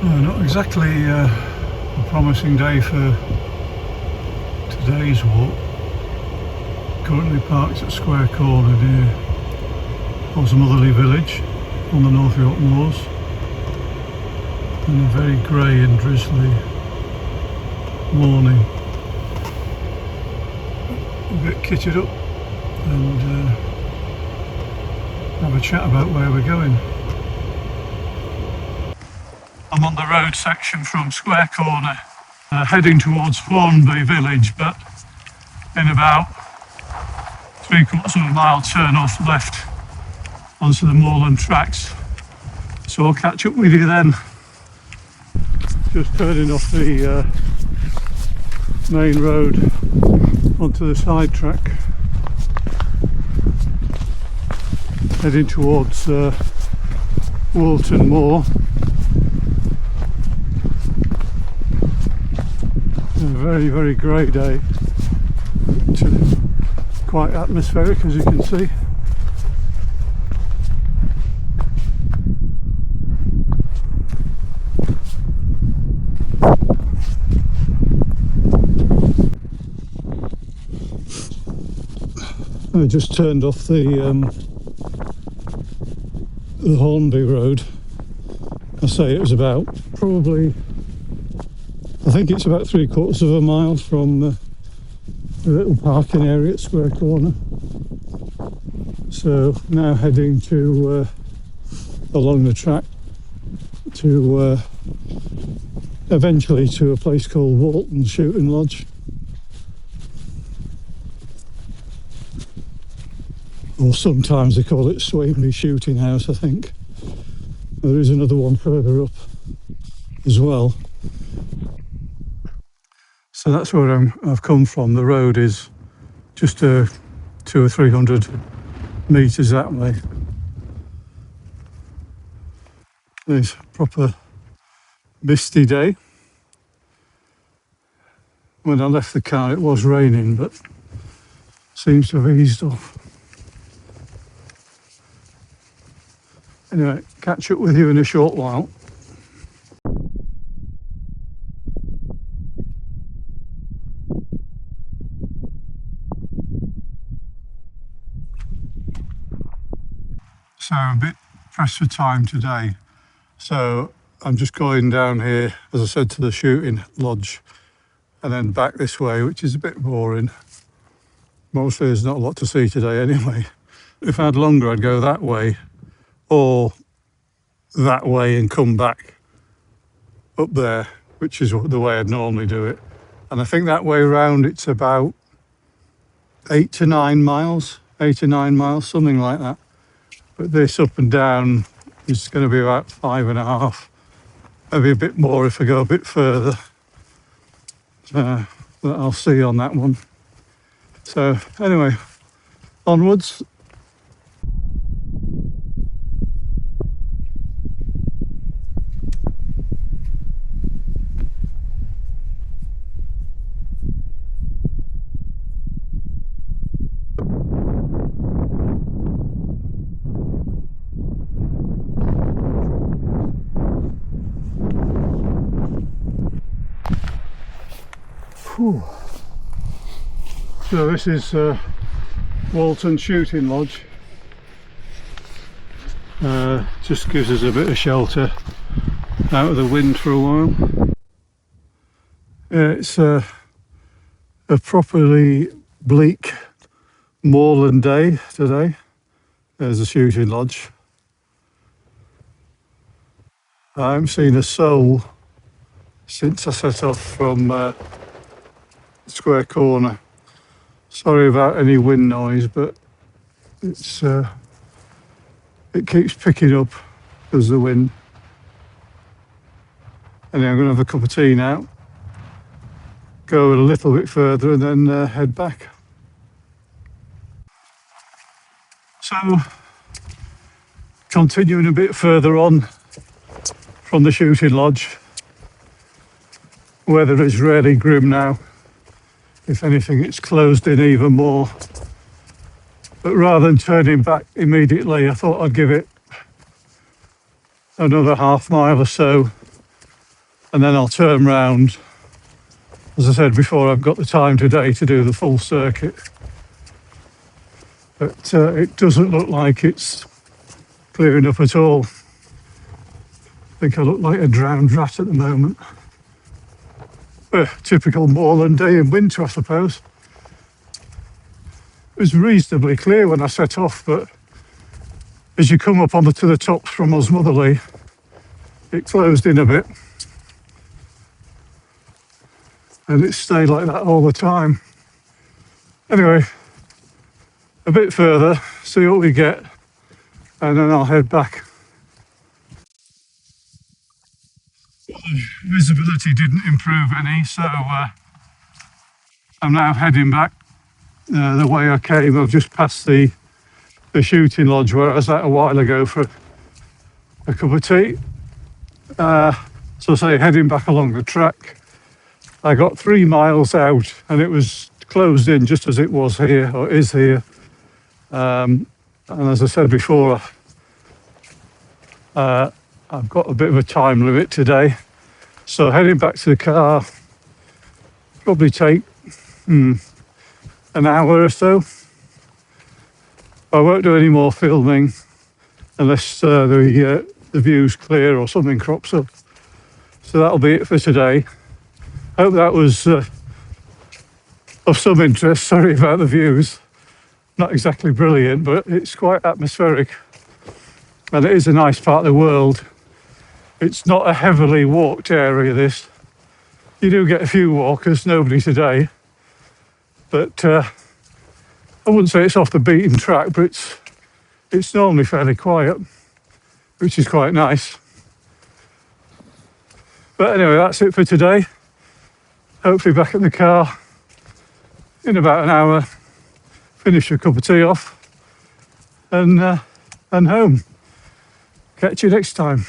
Not exactly a promising day for today's walk. Currently parked at Square Corner near Osmotherley village on the North Yorkshire moors, in a very grey and drizzly morning. A bit kitted up and have a chat about where we're going. I'm on the road section from Square Corner, heading towards Whorlton village, but in about 3/4 of a mile turn off left onto the moorland tracks. So I'll catch up with you then. Just turning off the main road onto the side track, heading towards Whorlton Moor. A very, very grey day, quite atmospheric as you can see. I just turned off the Hornby road. I say it was about I think it's about 3/4 of a mile from the little parking area at Square Corner. So now heading to along the track to eventually to a place called Whorlton Shooting Lodge. Or sometimes they call it Swainby Shooting House, I think. There is another one further up as well. So that's where I've come from. The road is just 200 or 300 metres that way. It's a proper misty day. When I left the car it was raining, but seems to have eased off. Anyway, catch up with you in a short while. So I'm a bit pressed for time today. So I'm just going down here, as I said, to the shooting lodge and then back this way, which is a bit boring. Mostly there's not a lot to see today anyway. If I had longer, I'd go that way or that way and come back up there, which is the way I'd normally do it. And I think that way round it's about 8 to 9 miles, something like that. But this up and down is going to be about 5.5, maybe a bit more if I go a bit further. That I'll see on that one. So anyway, onwards. So this is Whorlton Shooting Lodge. Just gives us a bit of shelter out of the wind for a while. It's a properly bleak moorland day today. There's the shooting lodge. I haven't seen a soul since I set off from Square Corner. Sorry about any wind noise, but it's it keeps picking up as the wind. Anyway, I'm going to have a cup of tea now, go a little bit further and then head back. So, continuing a bit further on from the shooting lodge, weather is really grim now. If anything, it's closed in even more. But rather than turning back immediately, I thought I'd give it another half mile or so and then I'll turn round. As I said before, I've got the time today to do the full circuit, but it doesn't look like it's clearing up at all. I think I look like a drowned rat at the moment. Typical moorland day in winter, I suppose. It was reasonably clear when I set off, but as you come up to the tops from Osmotherley, it closed in a bit. And it stayed like that all the time. Anyway, a bit further, see what we get, and then I'll head back. Well, the visibility didn't improve any, so I'm now heading back the way I came. I've just passed the shooting lodge where I was at a while ago for a cup of tea. So say heading back along the track. I got 3 miles out and it was closed in just as it was here, or is here. And as I said before, I've got a bit of a time limit today. So heading back to the car, probably take an hour or so. I won't do any more filming unless the view's clear or something crops up. So that'll be it for today. Hope that was of some interest. Sorry about the views. Not exactly brilliant, but it's quite atmospheric. And it is a nice part of the world. It's not a heavily walked area, this. You do get a few walkers, nobody today. But I wouldn't say it's off the beaten track, but it's normally fairly quiet, which is quite nice. But anyway, that's it for today. Hopefully back at the car in about an hour, finish a cup of tea off, and home. Catch you next time.